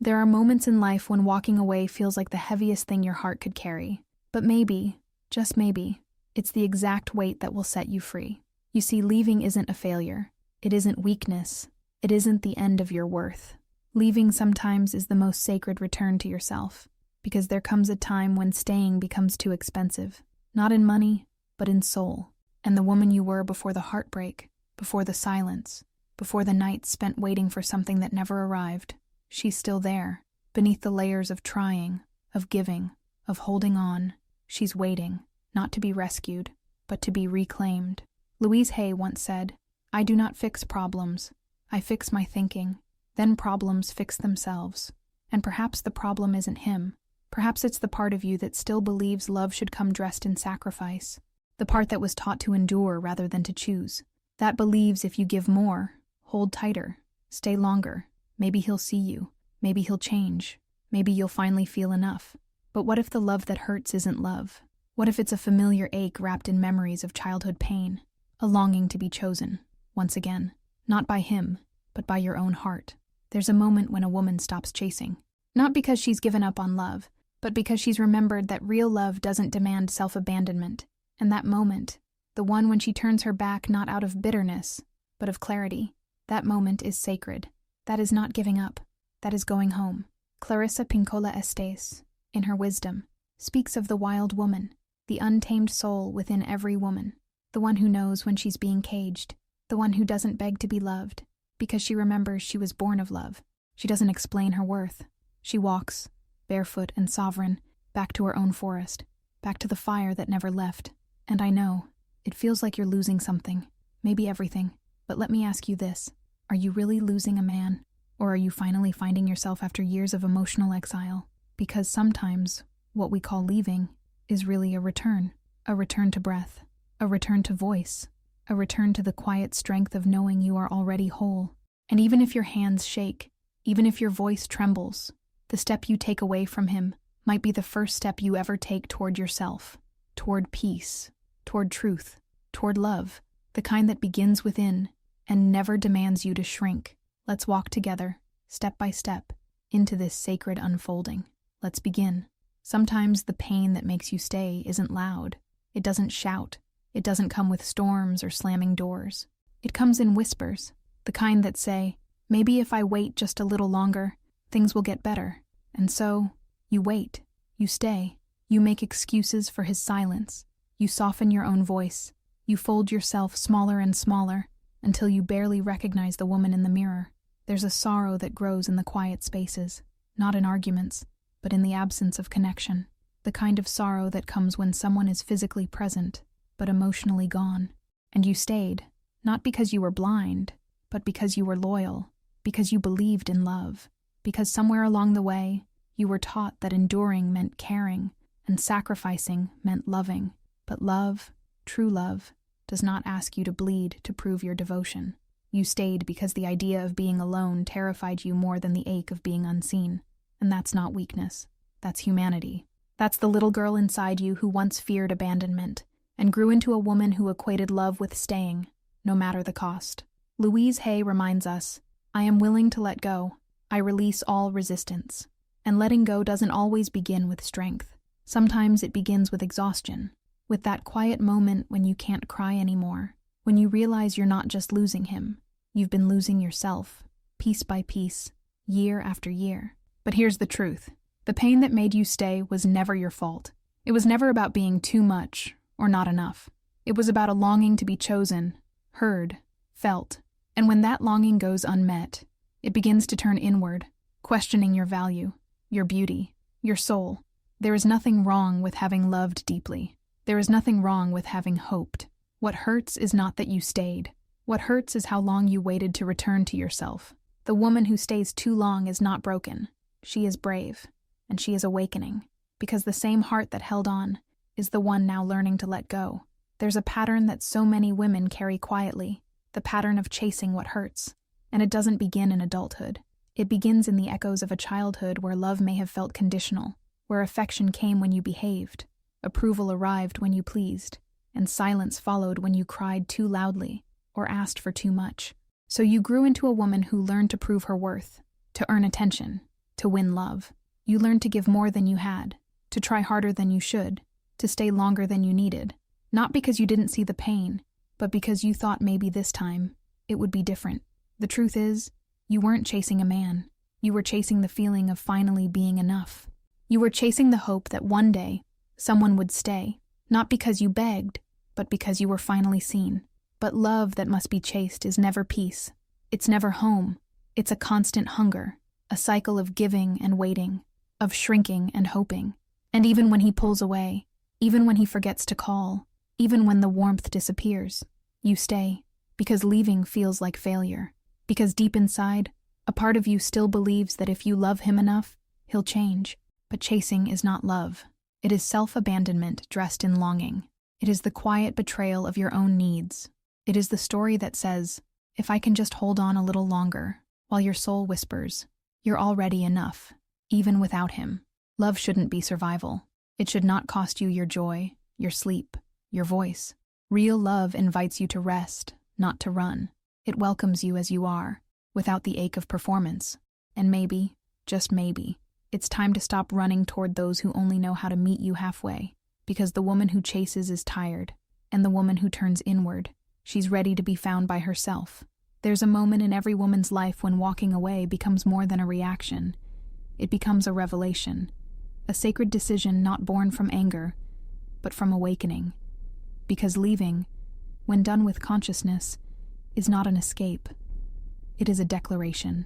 There are moments in life when walking away feels like the heaviest thing your heart could carry. But maybe, just maybe, it's the exact weight that will set you free. You see, leaving isn't a failure. It isn't weakness. It isn't the end of your worth. Leaving sometimes is the most sacred return to yourself, because there comes a time when staying becomes too expensive. Not in money, but in soul. And the woman you were before the heartbreak, before the silence, before the nights spent waiting for something that never arrived, she's still there, beneath the layers of trying, of giving, of holding on. She's waiting, not to be rescued, but to be reclaimed. Louise Hay once said, "I do not fix problems. I fix my thinking. Then problems fix themselves." And perhaps the problem isn't him. Perhaps it's the part of you that still believes love should come dressed in sacrifice. The part that was taught to endure rather than to choose. That believes if you give more, hold tighter, stay longer, maybe he'll see you, maybe he'll change, maybe you'll finally feel enough. But what if the love that hurts isn't love? What if it's a familiar ache wrapped in memories of childhood pain? A longing to be chosen, once again, not by him, but by your own heart. There's a moment when a woman stops chasing. Not because she's given up on love, but because she's remembered that real love doesn't demand self-abandonment. And that moment, the one when she turns her back not out of bitterness, but of clarity, that moment is sacred. That is not giving up. That is going home. Clarissa Pinkola Estes, in her wisdom, speaks of the wild woman, the untamed soul within every woman, the one who knows when she's being caged, the one who doesn't beg to be loved, because she remembers she was born of love. She doesn't explain her worth. She walks, barefoot and sovereign, back to her own forest, back to the fire that never left. And I know, it feels like you're losing something, maybe everything, but let me ask you this. Are you really losing a man? Or are you finally finding yourself after years of emotional exile? Because sometimes, what we call leaving is really a return to breath, a return to voice, a return to the quiet strength of knowing you are already whole. And even if your hands shake, even if your voice trembles, the step you take away from him might be the first step you ever take toward yourself, toward peace, toward truth, toward love, the kind that begins within and never demands you to shrink. Let's walk together, step by step, into this sacred unfolding. Let's begin. Sometimes the pain that makes you stay isn't loud. It doesn't shout. It doesn't come with storms or slamming doors. It comes in whispers, the kind that say, maybe if I wait just a little longer, things will get better. And so, you wait, you stay, you make excuses for his silence, you soften your own voice, you fold yourself smaller and smaller, until you barely recognize the woman in the mirror. There's a sorrow that grows in the quiet spaces, not in arguments, but in the absence of connection. The kind of sorrow that comes when someone is physically present, but emotionally gone. And you stayed, not because you were blind, but because you were loyal, because you believed in love, because somewhere along the way, you were taught that enduring meant caring, and sacrificing meant loving. But love, true love, does not ask you to bleed to prove your devotion. You stayed because the idea of being alone terrified you more than the ache of being unseen. And that's not weakness. That's humanity. That's the little girl inside you who once feared abandonment and grew into a woman who equated love with staying, no matter the cost. Louise Hay reminds us, I am willing to let go. I release all resistance. And letting go doesn't always begin with strength. Sometimes it begins with exhaustion, with that quiet moment when you can't cry anymore, when you realize you're not just losing him, you've been losing yourself, piece by piece, year after year. But here's the truth. The pain that made you stay was never your fault. It was never about being too much or not enough. It was about a longing to be chosen, heard, felt. And when that longing goes unmet, it begins to turn inward, questioning your value, your beauty, your soul. There is nothing wrong with having loved deeply. There is nothing wrong with having hoped. What hurts is not that you stayed. What hurts is how long you waited to return to yourself. The woman who stays too long is not broken. She is brave, and she is awakening, because the same heart that held on is the one now learning to let go. There's a pattern that so many women carry quietly, the pattern of chasing what hurts, and it doesn't begin in adulthood. It begins in the echoes of a childhood where love may have felt conditional, where affection came when you behaved, approval arrived when you pleased, and silence followed when you cried too loudly or asked for too much. So you grew into a woman who learned to prove her worth, to earn attention, to win love. You learned to give more than you had, to try harder than you should, to stay longer than you needed. Not because you didn't see the pain, but because you thought maybe this time it would be different. The truth is, you weren't chasing a man. You were chasing the feeling of finally being enough. You were chasing the hope that one day someone would stay, not because you begged, but because you were finally seen. But love that must be chased is never peace. It's never home. It's a constant hunger, a cycle of giving and waiting, of shrinking and hoping. And even when he pulls away, even when he forgets to call, even when the warmth disappears, you stay, because leaving feels like failure. Because deep inside, a part of you still believes that if you love him enough, he'll change. But chasing is not love. It is self-abandonment dressed in longing. It is the quiet betrayal of your own needs. It is the story that says, if I can just hold on a little longer, while your soul whispers, you're already enough, even without him. Love shouldn't be survival. It should not cost you your joy, your sleep, your voice. Real love invites you to rest, not to run. It welcomes you as you are, without the ache of performance. And maybe, just maybe, it's time to stop running toward those who only know how to meet you halfway, because the woman who chases is tired, and the woman who turns inward, she's ready to be found by herself. There's a moment in every woman's life when walking away becomes more than a reaction. It becomes a revelation, a sacred decision not born from anger, but from awakening. Because leaving, when done with consciousness, is not an escape. It is a declaration.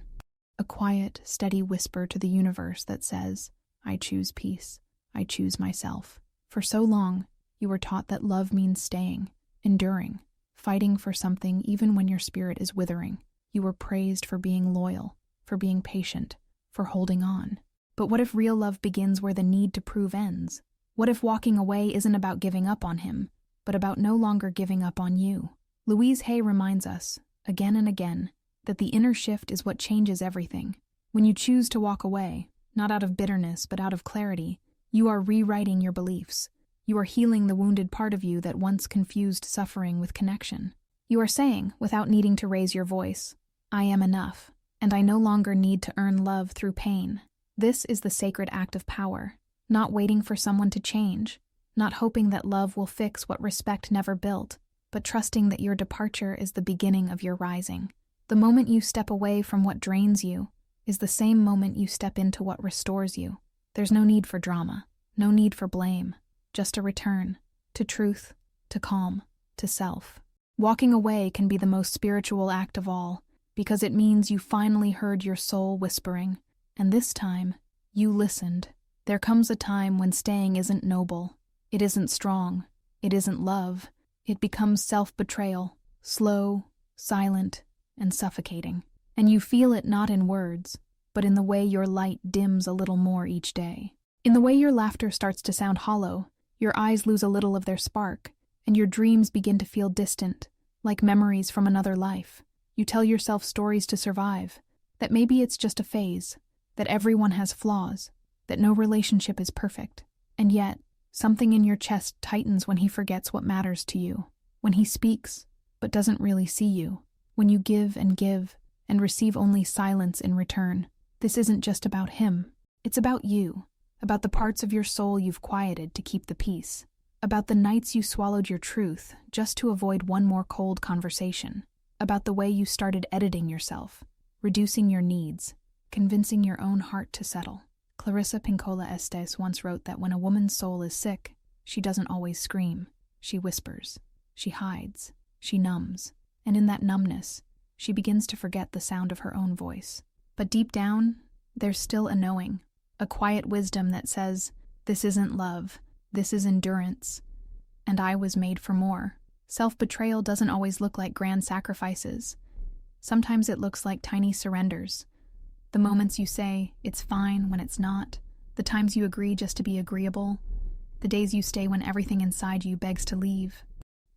A quiet, steady whisper to the universe that says, I choose peace. I choose myself. For so long, you were taught that love means staying, enduring, fighting for something even when your spirit is withering. You were praised for being loyal, for being patient, for holding on. But what if real love begins where the need to prove ends? What if walking away isn't about giving up on him, but about no longer giving up on you? Louise Hay reminds us, again and again, that the inner shift is what changes everything. When you choose to walk away, not out of bitterness but out of clarity, you are rewriting your beliefs. You are healing the wounded part of you that once confused suffering with connection. You are saying, without needing to raise your voice, I am enough, and I no longer need to earn love through pain. This is the sacred act of power, not waiting for someone to change, not hoping that love will fix what respect never built, but trusting that your departure is the beginning of your rising. The moment you step away from what drains you is the same moment you step into what restores you. There's no need for drama, no need for blame, just a return to truth, to calm, to self. Walking away can be the most spiritual act of all, because it means you finally heard your soul whispering, and this time, you listened. There comes a time when staying isn't noble, it isn't strong, it isn't love. It becomes self-betrayal, slow, silent, and suffocating. And you feel it not in words, but in the way your light dims a little more each day. In the way your laughter starts to sound hollow, your eyes lose a little of their spark, and your dreams begin to feel distant, like memories from another life. You tell yourself stories to survive, that maybe it's just a phase, that everyone has flaws, that no relationship is perfect. And yet, something in your chest tightens when he forgets what matters to you, when he speaks, but doesn't really see you, when you give and receive only silence in return. This isn't just about him. It's about you, about the parts of your soul you've quieted to keep the peace, about the nights you swallowed your truth just to avoid one more cold conversation, about the way you started editing yourself, reducing your needs, convincing your own heart to settle. Clarissa Pinkola Estes once wrote that when a woman's soul is sick, she doesn't always scream. She whispers. She hides. She numbs. And in that numbness, she begins to forget the sound of her own voice. But deep down, there's still a knowing, a quiet wisdom that says, this isn't love, this is endurance, and I was made for more. Self-betrayal doesn't always look like grand sacrifices. Sometimes it looks like tiny surrenders. The moments you say, it's fine when it's not, the times you agree just to be agreeable, the days you stay when everything inside you begs to leave.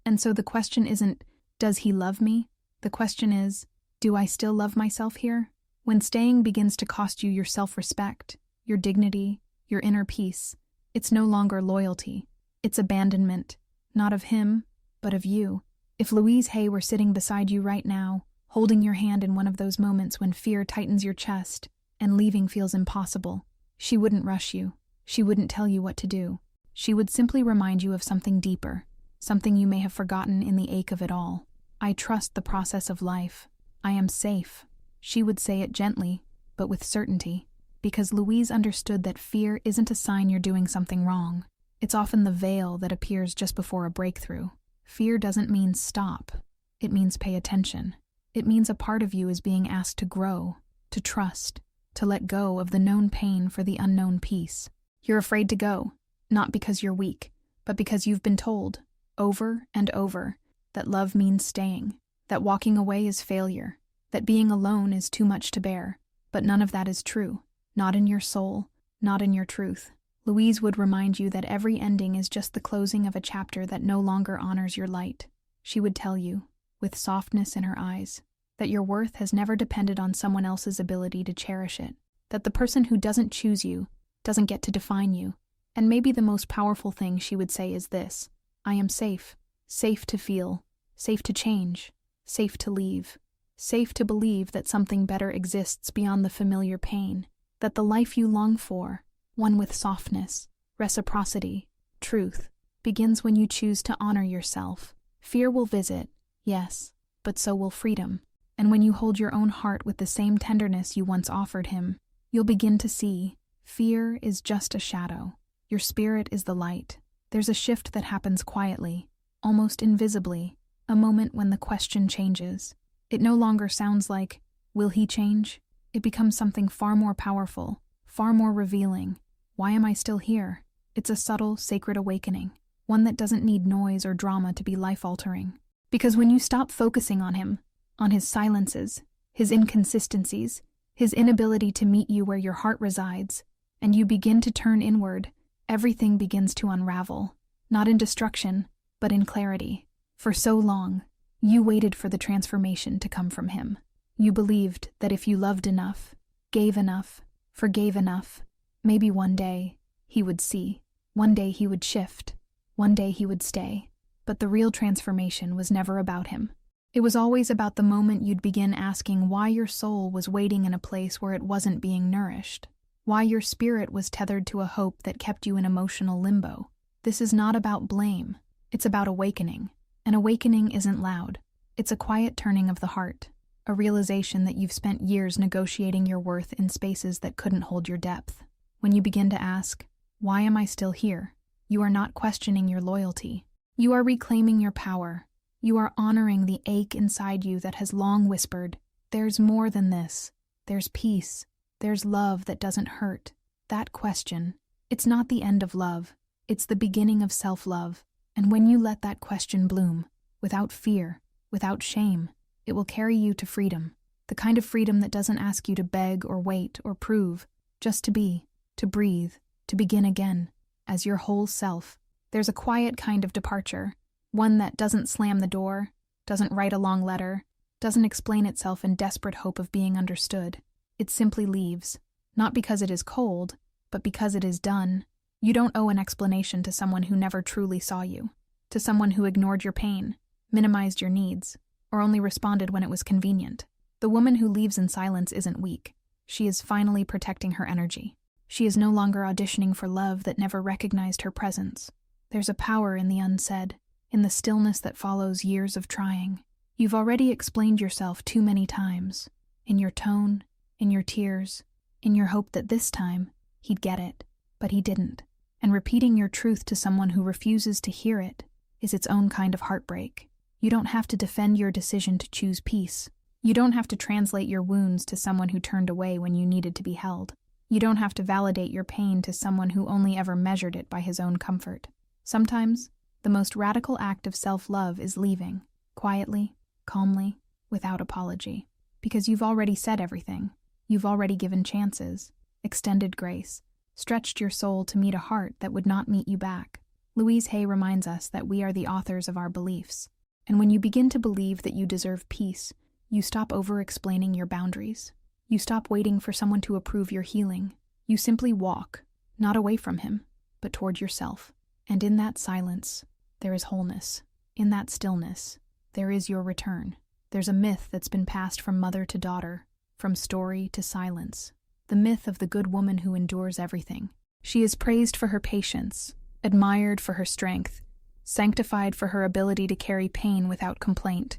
And so the question isn't, does he love me? The question is, do I still love myself here? When staying begins to cost you your self-respect, your dignity, your inner peace, it's no longer loyalty. It's abandonment, not of him, but of you. If Louise Hay were sitting beside you right now, holding your hand in one of those moments when fear tightens your chest and leaving feels impossible, she wouldn't rush you. She wouldn't tell you what to do. She would simply remind you of something deeper, something you may have forgotten in the ache of it all. I trust the process of life. I am safe. She would say it gently, but with certainty, because Louise understood that fear isn't a sign you're doing something wrong. It's often the veil that appears just before a breakthrough. Fear doesn't mean stop. It means pay attention. It means a part of you is being asked to grow, to trust, to let go of the known pain for the unknown peace. You're afraid to go, not because you're weak, but because you've been told, over and over, that love means staying, that walking away is failure, that being alone is too much to bear. But none of that is true, not in your soul, not in your truth. Louise would remind you that every ending is just the closing of a chapter that no longer honors your light. She would tell you, with softness in her eyes, that your worth has never depended on someone else's ability to cherish it, that the person who doesn't choose you doesn't get to define you. And maybe the most powerful thing she would say is this: I am safe, safe to feel, safe to change, safe to leave, safe to believe that something better exists beyond the familiar pain, that the life you long for, one with softness, reciprocity, truth, begins when you choose to honor yourself. Fear will visit, yes, but so will freedom. And when you hold your own heart with the same tenderness you once offered him, you'll begin to see fear is just a shadow. Your spirit is the light. There's a shift that happens quietly, almost invisibly, a moment when the question changes. It no longer sounds like, will he change? It becomes something far more powerful, far more revealing. Why am I still here? It's a subtle, sacred awakening, one that doesn't need noise or drama to be life-altering. Because when you stop focusing on him, on his silences, his inconsistencies, his inability to meet you where your heart resides, and you begin to turn inward, everything begins to unravel, not in destruction, but in clarity. For so long, you waited for the transformation to come from him. You believed that if you loved enough, gave enough, forgave enough, maybe one day he would see, one day he would shift, one day he would stay. But the real transformation was never about him. It was always about the moment you'd begin asking why your soul was waiting in a place where it wasn't being nourished, why your spirit was tethered to a hope that kept you in emotional limbo. This is not about blame. It's about awakening. An awakening isn't loud. It's a quiet turning of the heart, a realization that you've spent years negotiating your worth in spaces that couldn't hold your depth. When you begin to ask, why am I still here? You are not questioning your loyalty. You are reclaiming your power. You are honoring the ache inside you that has long whispered, there's more than this. There's peace. There's love that doesn't hurt. That question, it's not the end of love. It's the beginning of self-love. And when you let that question bloom, without fear, without shame, it will carry you to freedom. The kind of freedom that doesn't ask you to beg or wait or prove, just to be, to breathe, to begin again, as your whole self. There's a quiet kind of departure, one that doesn't slam the door, doesn't write a long letter, doesn't explain itself in desperate hope of being understood. It simply leaves, not because it is cold, but because it is done. You don't owe an explanation to someone who never truly saw you, to someone who ignored your pain, minimized your needs, or only responded when it was convenient. The woman who leaves in silence isn't weak. She is finally protecting her energy. She is no longer auditioning for love that never recognized her presence. There's a power in the unsaid, in the stillness that follows years of trying. You've already explained yourself too many times, in your tone, in your tears, in your hope that this time he'd get it, but he didn't. And repeating your truth to someone who refuses to hear it is its own kind of heartbreak. You don't have to defend your decision to choose peace. You don't have to translate your wounds to someone who turned away when you needed to be held. You don't have to validate your pain to someone who only ever measured it by his own comfort. Sometimes, the most radical act of self-love is leaving, quietly, calmly, without apology. Because you've already said everything. You've already given chances, extended grace, stretched your soul to meet a heart that would not meet you back. Louise Hay reminds us that we are the authors of our beliefs. And when you begin to believe that you deserve peace, you stop over-explaining your boundaries. You stop waiting for someone to approve your healing. You simply walk, not away from him, but toward yourself. And in that silence, there is wholeness. In that stillness, there is your return. There's a myth that's been passed from mother to daughter, from story to silence. the myth of the good woman who endures everything. She is praised for her patience, admired for her strength, sanctified for her ability to carry pain without complaint.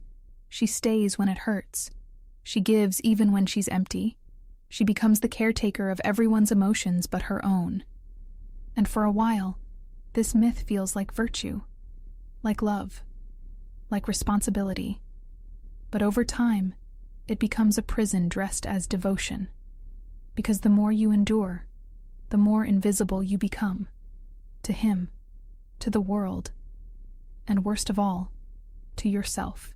She stays when it hurts. She gives even when she's empty. She becomes the caretaker of everyone's emotions but her own. And for a while, this myth feels like virtue, like love, like responsibility. But over time, it becomes a prison dressed as devotion. Because the more you endure, the more invisible you become. To him, to the world, and worst of all, to yourself.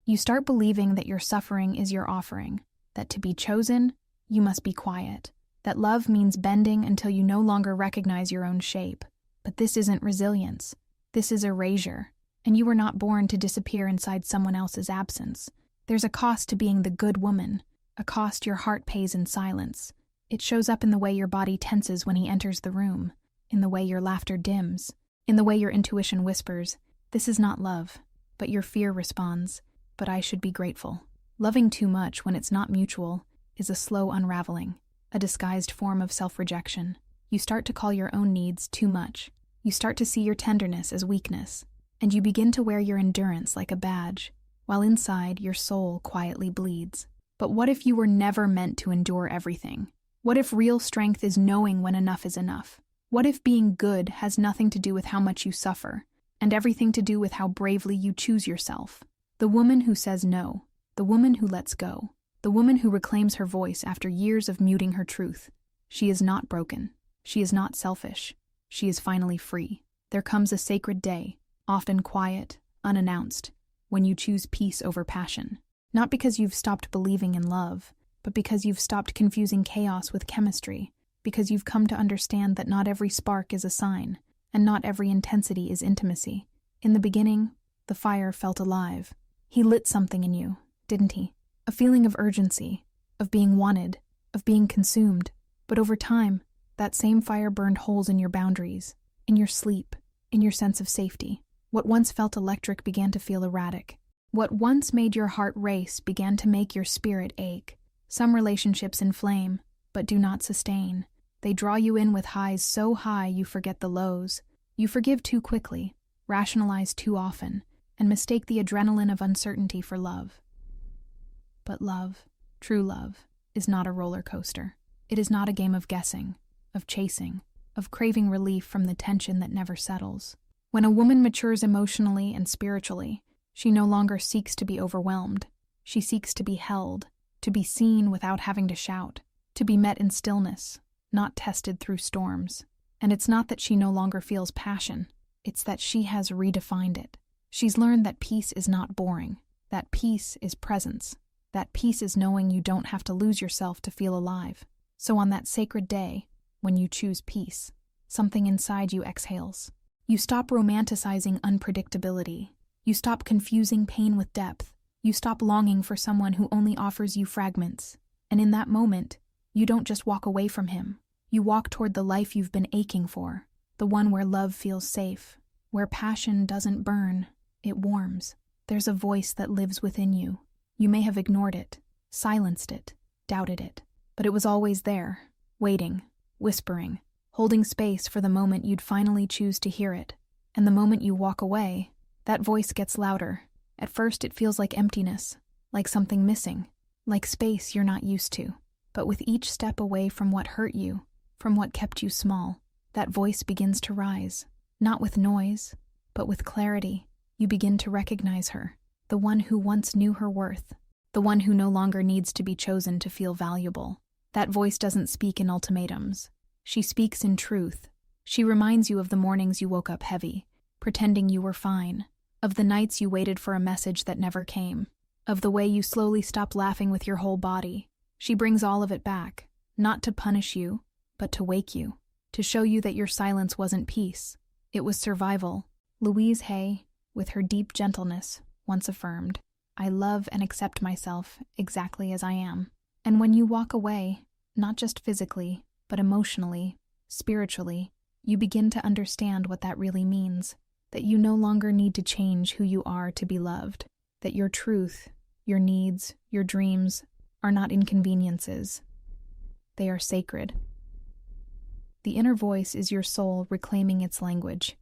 You start believing that your suffering is your offering, that to be chosen, you must be quiet, that love means bending until you no longer recognize your own shape. But this isn't resilience. This is erasure, and you were not born to disappear inside someone else's absence. There's a cost to being the good woman, a cost your heart pays in silence. It shows up in the way your body tenses when he enters the room, in the way your laughter dims, in the way your intuition whispers, "This is not love," but your fear responds, "But I should be grateful." Loving too much when it's not mutual is a slow unraveling, a disguised form of self-rejection. You start to call your own needs too much. You start to see your tenderness as weakness, and you begin to wear your endurance like a badge, while inside your soul quietly bleeds. But what if you were never meant to endure everything? What if real strength is knowing when enough is enough? What if being good has nothing to do with how much you suffer, and everything to do with how bravely you choose yourself? The woman who says no, the woman who lets go, the woman who reclaims her voice after years of muting her truth. She is not broken. She is not selfish. She is finally free. There comes a sacred day, often quiet, unannounced, when you choose peace over passion. Not because you've stopped believing in love, but because you've stopped confusing chaos with chemistry, because you've come to understand that not every spark is a sign, and not every intensity is intimacy. In the beginning, the fire felt alive. He lit something in you, didn't he? A feeling of urgency, of being wanted, of being consumed. But over time, that same fire burned holes in your boundaries, in your sleep, in your sense of safety. What once felt electric began to feel erratic. What once made your heart race began to make your spirit ache. Some relationships inflame, but do not sustain. They draw you in with highs so high you forget the lows. You forgive too quickly, rationalize too often, and mistake the adrenaline of uncertainty for love. But love, true love, is not a roller coaster. It is not a game of guessing, of chasing, of craving relief from the tension that never settles. When a woman matures emotionally and spiritually, she no longer seeks to be overwhelmed. She seeks to be held, to be seen without having to shout, to be met in stillness, not tested through storms. And it's not that she no longer feels passion, it's that she has redefined it. She's learned that peace is not boring, that peace is presence, that peace is knowing you don't have to lose yourself to feel alive. So on that sacred day, when you choose peace, something inside you exhales. You stop romanticizing unpredictability. You stop confusing pain with depth. You stop longing for someone who only offers you fragments. And in that moment, you don't just walk away from him. You walk toward the life you've been aching for, the one where love feels safe, where passion doesn't burn, it warms. There's a voice that lives within you. You may have ignored it, silenced it, doubted it, but it was always there, waiting, whispering, holding space for the moment you'd finally choose to hear it. And the moment you walk away, that voice gets louder. At first it feels like emptiness, like something missing, like space you're not used to. But with each step away from what hurt you, from what kept you small, that voice begins to rise. Not with noise, but with clarity. You begin to recognize her, the one who once knew her worth, the one who no longer needs to be chosen to feel valuable. That voice doesn't speak in ultimatums. She speaks in truth. She reminds you of the mornings you woke up heavy, pretending you were fine, of the nights you waited for a message that never came, of the way you slowly stopped laughing with your whole body. She brings all of it back, not to punish you, but to wake you, to show you that your silence wasn't peace. It was survival. Louise Hay, with her deep gentleness, once affirmed, "I love and accept myself exactly as I am." And when you walk away, not just physically, but emotionally, spiritually, you begin to understand what that really means, that you no longer need to change who you are to be loved, that your truth, your needs, your dreams are not inconveniences. They are sacred. The inner voice is your soul reclaiming its language.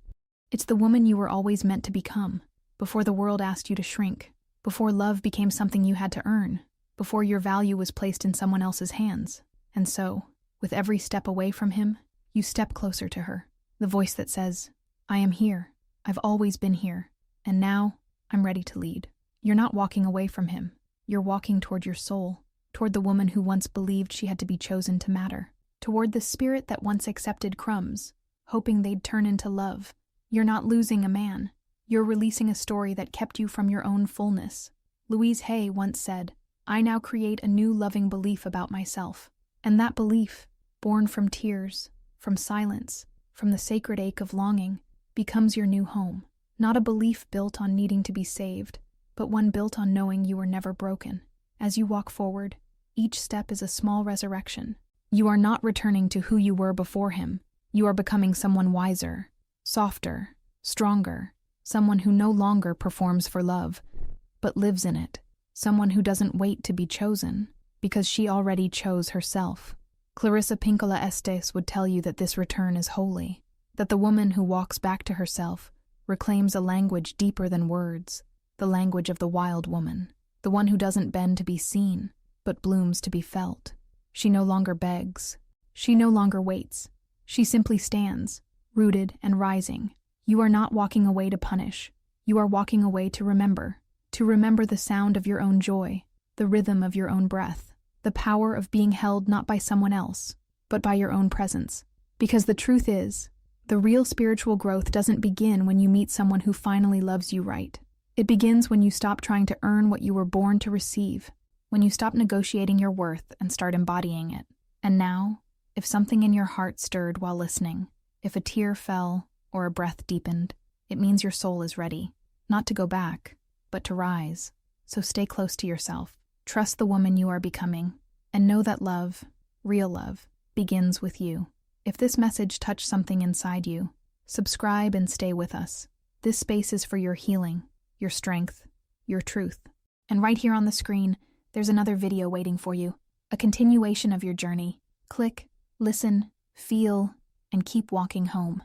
It's the woman you were always meant to become, before the world asked you to shrink, before love became something you had to earn, before your value was placed in someone else's hands. And so, with every step away from him, you step closer to her. The voice that says, I am here. I've always been here. And now, I'm ready to lead. You're not walking away from him. You're walking toward your soul, toward the woman who once believed she had to be chosen to matter, toward the spirit that once accepted crumbs, hoping they'd turn into love. You're not losing a man. You're releasing a story that kept you from your own fullness. Louise Hay once said, I now create a new loving belief about myself. And that belief, born from tears, from silence, from the sacred ache of longing, becomes your new home. Not a belief built on needing to be saved, but one built on knowing you were never broken. As you walk forward, each step is a small resurrection. You are not returning to who you were before him. You are becoming someone wiser, softer, stronger, someone who no longer performs for love, but lives in it. Someone who doesn't wait to be chosen, because she already chose herself. Clarissa Pinkola Estes would tell you that this return is holy, that the woman who walks back to herself reclaims a language deeper than words, the language of the wild woman, the one who doesn't bend to be seen, but blooms to be felt. She no longer begs. She no longer waits. She simply stands, rooted and rising. You are not walking away to punish. You are walking away to remember the sound of your own joy, the rhythm of your own breath, the power of being held not by someone else, but by your own presence. Because the truth is, the real spiritual growth doesn't begin when you meet someone who finally loves you right. It begins when you stop trying to earn what you were born to receive, when you stop negotiating your worth and start embodying it. And now, if something in your heart stirred while listening, if a tear fell or a breath deepened, it means your soul is ready, not to go back, but to rise. So stay close to yourself, trust the woman you are becoming, and know that love, real love, begins with you. If this message touched something inside you, subscribe and stay with us. This space is for your healing, your strength, your truth. And right here on the screen, there's another video waiting for you, a continuation of your journey. Click, listen, feel, and keep walking home.